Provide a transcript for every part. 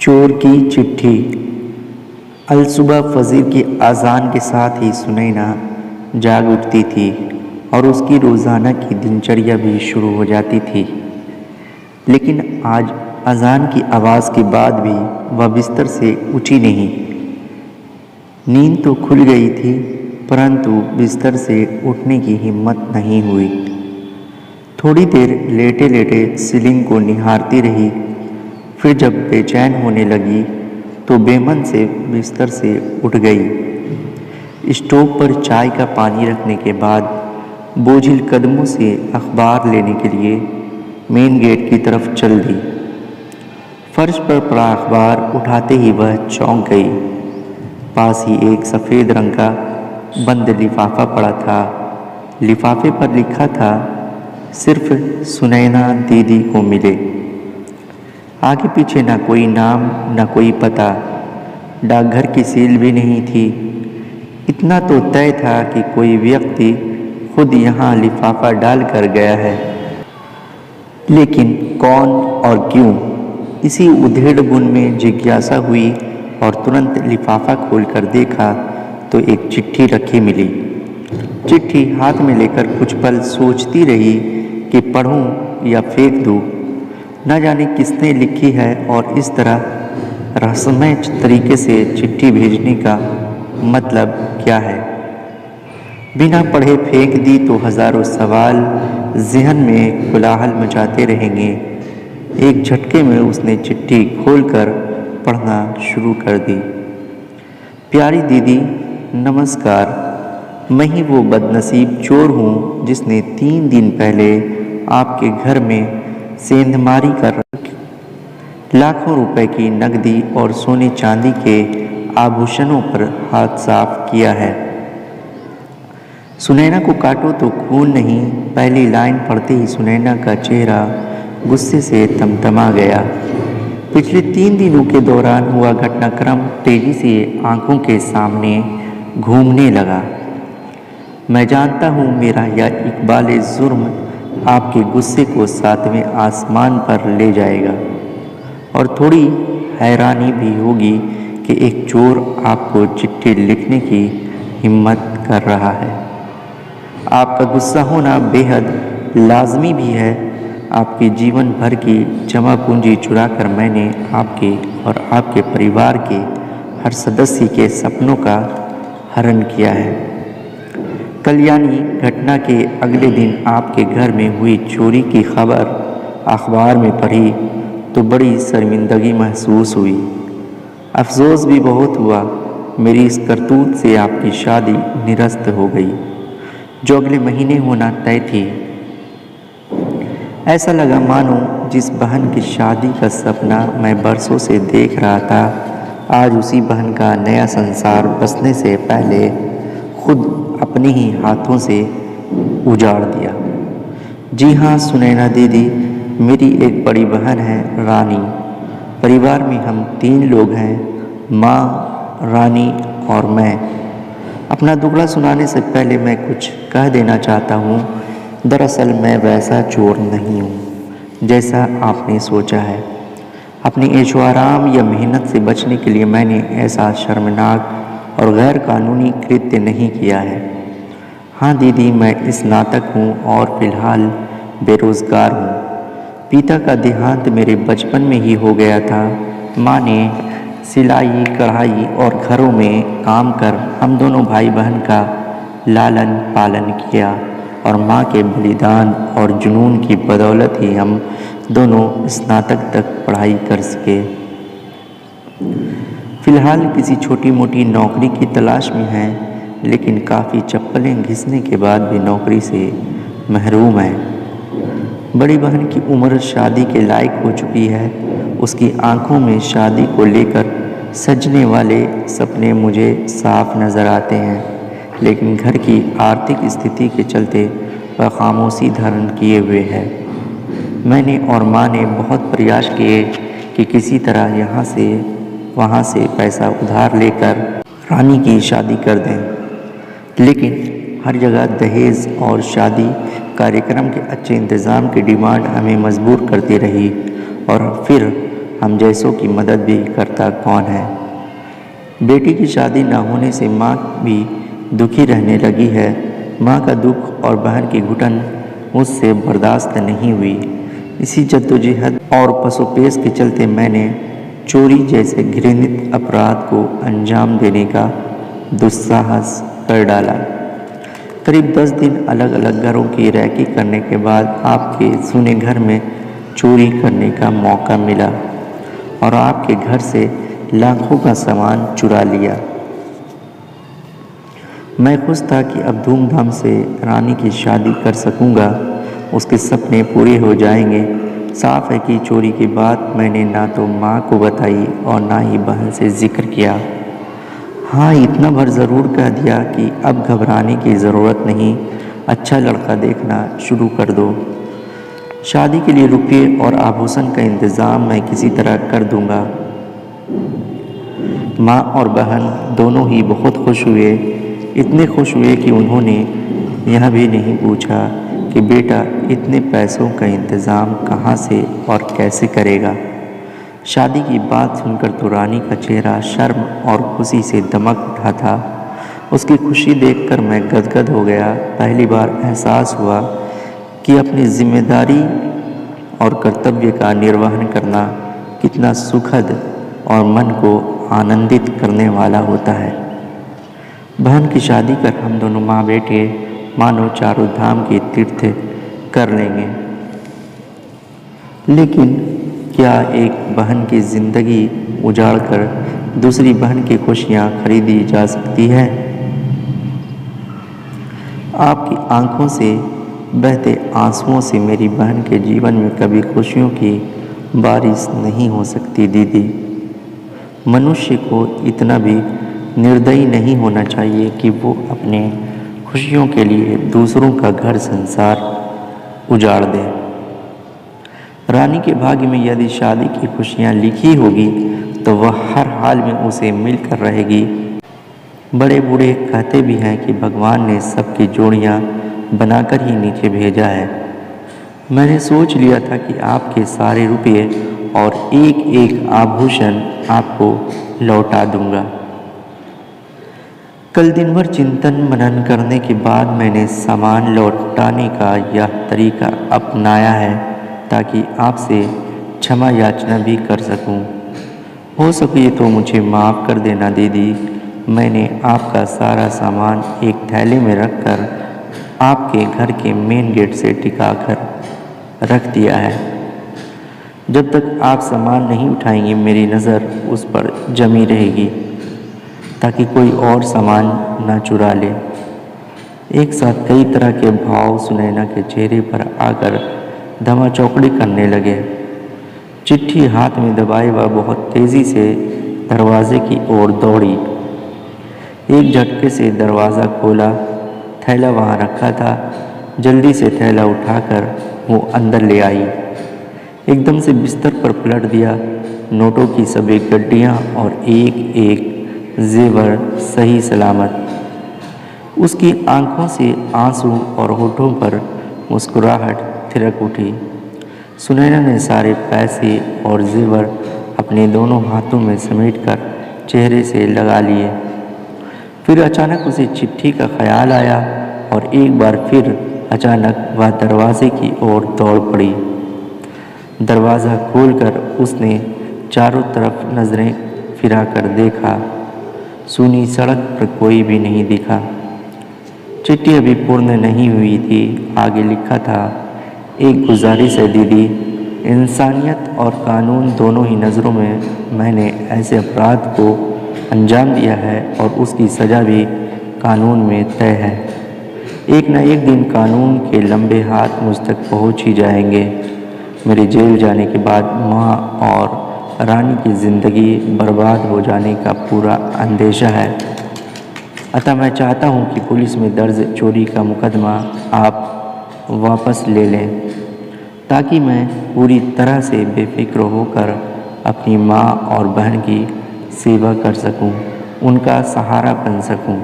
चोर की चिट्ठी। अलसुबह फजर की अजान के साथ ही सुनैना जाग उठती थी और उसकी रोज़ाना की दिनचर्या भी शुरू हो जाती थी। लेकिन आज अजान की आवाज़ के बाद भी वह बिस्तर से उठी नहीं। नींद तो खुल गई थी, परंतु बिस्तर से उठने की हिम्मत नहीं हुई। थोड़ी देर लेटे लेटे सीलिंग को निहारती रही। फिर जब बेचैन होने लगी तो बेमन से बिस्तर से उठ गई। स्टोव पर चाय का पानी रखने के बाद बोझिल कदमों से अखबार लेने के लिए मेन गेट की तरफ चल दी। फर्श पर पड़ा अखबार उठाते ही वह चौंक गई। पास ही एक सफ़ेद रंग का बंद लिफाफा पड़ा था। लिफाफे पर लिखा था, सिर्फ सुनैना दीदी को मिले। आगे पीछे ना कोई नाम ना कोई पता, डाकघर की सील भी नहीं थी। इतना तो तय था कि कोई व्यक्ति खुद यहाँ लिफाफा डाल कर गया है, लेकिन कौन और क्यों, इसी उधेड़-बुन में जिज्ञासा हुई और तुरंत लिफाफा खोलकर देखा तो एक चिट्ठी रखी मिली। चिट्ठी हाथ में लेकर कुछ पल सोचती रही कि पढ़ूं या फेंक दूं। न जाने किसने लिखी है और इस तरह रहस्यमय तरीके से चिट्ठी भेजने का मतलब क्या है। बिना पढ़े फेंक दी तो हजारों सवाल ज़हन में कोलाहल मचाते रहेंगे। एक झटके में उसने चिट्ठी खोलकर पढ़ना शुरू कर दी। प्यारी दीदी, नमस्कार। मैं ही वो बदनसीब चोर हूँ जिसने 3 दिन पहले आपके घर में सेंधमारी कर लाखों रुपए की नकदी और सोने चांदी के आभूषणों पर हाथ साफ किया है। सुनैना को काटो तो खून नहीं। पहली लाइन पढ़ते ही सुनैना का चेहरा गुस्से से तमतमा गया। पिछले 3 दिनों के दौरान हुआ घटनाक्रम तेजी से आंखों के सामने घूमने लगा। मैं जानता हूँ मेरा यह इकबाल जुर्म आपके गुस्से को 7वें आसमान पर ले जाएगा और थोड़ी हैरानी भी होगी कि एक चोर आपको चिट्ठी लिखने की हिम्मत कर रहा है। आपका गुस्सा होना बेहद लाजमी भी है। आपके जीवन भर की जमा पूंजी चुराकर मैंने आपके और आपके परिवार के हर सदस्य के सपनों का हरण किया है। कल यानी घटना के अगले दिन आपके घर में हुई चोरी की खबर अखबार में पढ़ी तो बड़ी शर्मिंदगी महसूस हुई। अफसोस भी बहुत हुआ। मेरी इस करतूत से आपकी शादी निरस्त हो गई, जो अगले महीने होना तय थी। ऐसा लगा मानो जिस बहन की शादी का सपना मैं बरसों से देख रहा था, आज उसी बहन का नया संसार बसने से पहले खुद अपने ही हाथों से उजाड़ दिया। जी हाँ सुनैना दीदी, मेरी एक बड़ी बहन है रानी। परिवार में हम 3 लोग हैं, माँ, रानी और मैं। अपना दुखड़ा सुनाने से पहले मैं कुछ कह देना चाहता हूँ। दरअसल मैं वैसा चोर नहीं हूँ जैसा आपने सोचा है। अपनी ऐशो आराम या मेहनत से बचने के लिए मैंने ऐसा शर्मनाक और गैर कानूनी कृत्य नहीं किया है। हाँ दीदी, मैं स्नातक हूँ और फिलहाल बेरोज़गार हूँ। पिता का देहांत मेरे बचपन में ही हो गया था। माँ ने सिलाई, कढ़ाई और घरों में काम कर हम दोनों भाई बहन का लालन पालन किया और माँ के बलिदान और जुनून की बदौलत ही हम दोनों स्नातक तक पढ़ाई कर सके। फिलहाल किसी छोटी मोटी नौकरी की तलाश में हैं, लेकिन काफ़ी चप्पलें घिसने के बाद भी नौकरी से महरूम हैं। बड़ी बहन की उम्र शादी के लायक हो चुकी है। उसकी आंखों में शादी को लेकर सजने वाले सपने मुझे साफ नज़र आते हैं, लेकिन घर की आर्थिक स्थिति के चलते वह खामोशी धारण किए हुए है। मैंने और माँ ने बहुत प्रयास किए कि किसी तरह यहाँ से वहाँ से पैसा उधार लेकर रानी की शादी कर दें, लेकिन हर जगह दहेज और शादी कार्यक्रम के अच्छे इंतज़ाम की डिमांड हमें मजबूर करती रही और फिर हम जैसों की मदद भी करता कौन है। बेटी की शादी न होने से माँ भी दुखी रहने लगी है। माँ का दुख और बहन की घुटन मुझसे बर्दाश्त नहीं हुई। इसी जद्दोजहद और पसोपेश के चलते मैंने चोरी जैसे घृणित अपराध को अंजाम देने का दुस्साहस कर डाला। करीब 10 दिन अलग अलग घरों की रैकी करने के बाद आपके सुने घर में चोरी करने का मौका मिला और आपके घर से लाखों का सामान चुरा लिया। मैं खुश था कि अब धूमधाम से रानी की शादी कर सकूंगा, उसके सपने पूरे हो जाएंगे। साफ है कि चोरी की बात मैंने ना तो माँ को बताई और ना ही बहन से जिक्र किया। हाँ, इतना भर ज़रूर कह दिया कि अब घबराने की ज़रूरत नहीं, अच्छा लड़का देखना शुरू कर दो। शादी के लिए रुपये और आभूषण का इंतज़ाम मैं किसी तरह कर दूंगा। माँ और बहन दोनों ही बहुत खुश हुए, इतने खुश हुए कि उन्होंने यह भी नहीं पूछा कि बेटा इतने पैसों का इंतज़ाम कहाँ से और कैसे करेगा। शादी की बात सुनकर तो रानी का चेहरा शर्म और खुशी से दमक उठा था। उसकी खुशी देखकर मैं गदगद हो गया। पहली बार एहसास हुआ कि अपनी जिम्मेदारी और कर्तव्य का निर्वहन करना कितना सुखद और मन को आनंदित करने वाला होता है। बहन की शादी कर हम दोनों माँ बेटे मानो चारों धाम की तीर्थ कर लेंगे। लेकिन क्या एक बहन की ज़िंदगी उजाड़कर दूसरी बहन की खुशियाँ खरीदी जा सकती है? आपकी आंखों से बहते आंसुओं से मेरी बहन के जीवन में कभी खुशियों की बारिश नहीं हो सकती दीदी। मनुष्य को इतना भी निर्दयी नहीं होना चाहिए कि वो अपने खुशियों के लिए दूसरों का घर संसार उजाड़ दे। रानी के भाग्य में यदि शादी की खुशियाँ लिखी होगी तो वह हर हाल में उसे मिलकर रहेगी। बड़े बूढ़े कहते भी हैं कि भगवान ने सबकी जोड़ियाँ बनाकर ही नीचे भेजा है। मैंने सोच लिया था कि आपके सारे रुपये और एक एक आभूषण आपको लौटा दूंगा। कल दिन भर चिंतन मनन करने के बाद मैंने सामान लौटाने का यह तरीका अपनाया है ताकि आपसे क्षमा याचना भी कर सकूं। हो सके तो मुझे माफ़ कर देना दीदी। मैंने आपका सारा सामान एक थैले में रखकर आपके घर के मेन गेट से टिका कर रख दिया है। जब तक आप सामान नहीं उठाएंगे मेरी नज़र उस पर जमी रहेगी ताकि कोई और सामान ना चुरा ले। एक साथ कई तरह के भाव सुनैना के चेहरे पर आकर धमा चौकड़ी करने लगे। चिट्ठी हाथ में दबाए वह बहुत तेज़ी से दरवाजे की ओर दौड़ी। एक झटके से दरवाज़ा खोला, थैला वहाँ रखा था। जल्दी से थैला उठाकर वो अंदर ले आई। एकदम से बिस्तर पर पलट दिया। नोटों की सभी गड्डियाँ और एक एक जेवर सही सलामत। उसकी आंखों से आंसू और होठों पर मुस्कुराहट थिरक उठी। सुनैना ने सारे पैसे और जेवर अपने दोनों हाथों में समेटकर चेहरे से लगा लिए। फिर अचानक उसे चिट्ठी का ख्याल आया और एक बार फिर अचानक वह दरवाजे की ओर दौड़ पड़ी। दरवाज़ा खोलकर उसने चारों तरफ नज़रें फिराकर देखा। सूनी सड़क पर कोई भी नहीं दिखा। चिट्ठी अभी पूर्ण नहीं हुई थी। आगे लिखा था, एक गुजारिश है दीदी, इंसानियत और कानून दोनों ही नज़रों में मैंने ऐसे अपराध को अंजाम दिया है और उसकी सज़ा भी कानून में तय है। एक न एक दिन कानून के लंबे हाथ मुझ तक पहुंच ही जाएंगे। मेरे जेल जाने के बाद माँ और रानी की ज़िंदगी बर्बाद हो जाने का पूरा अंदेशा है। अतः मैं चाहता हूँ कि पुलिस में दर्ज चोरी का मुकदमा आप वापस ले लें ताकि मैं पूरी तरह से बेफिक्र होकर अपनी माँ और बहन की सेवा कर सकूं, उनका सहारा बन सकूं।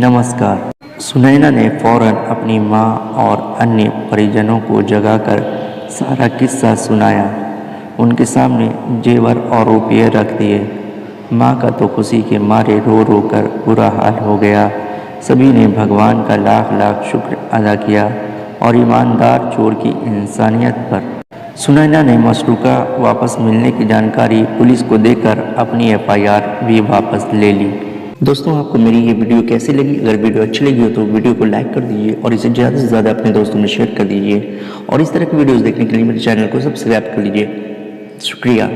नमस्कार। सुनैना ने फौरन अपनी माँ और अन्य परिजनों को जगाकर सारा किस्सा सुनाया। उनके सामने जेवर और रुपये रख दिए। माँ का तो खुशी के मारे रो रो कर बुरा हाल हो गया। सभी ने भगवान का लाख लाख शुक्र अदा किया और ईमानदार चोर की इंसानियत पर। सुनैना ने मसरूका वापस मिलने की जानकारी पुलिस को देकर अपनी एफआईआर भी वापस ले ली। दोस्तों, आपको मेरी ये वीडियो कैसी लगी? अगर वीडियो अच्छी लगी हो तो वीडियो को लाइक कर दीजिए और इसे ज़्यादा से ज़्यादा अपने दोस्तों में शेयर कर दीजिए। और इस तरह की वीडियोस देखने के लिए मेरे चैनल को सब्सक्राइब कर लीजिए। शुक्रिया।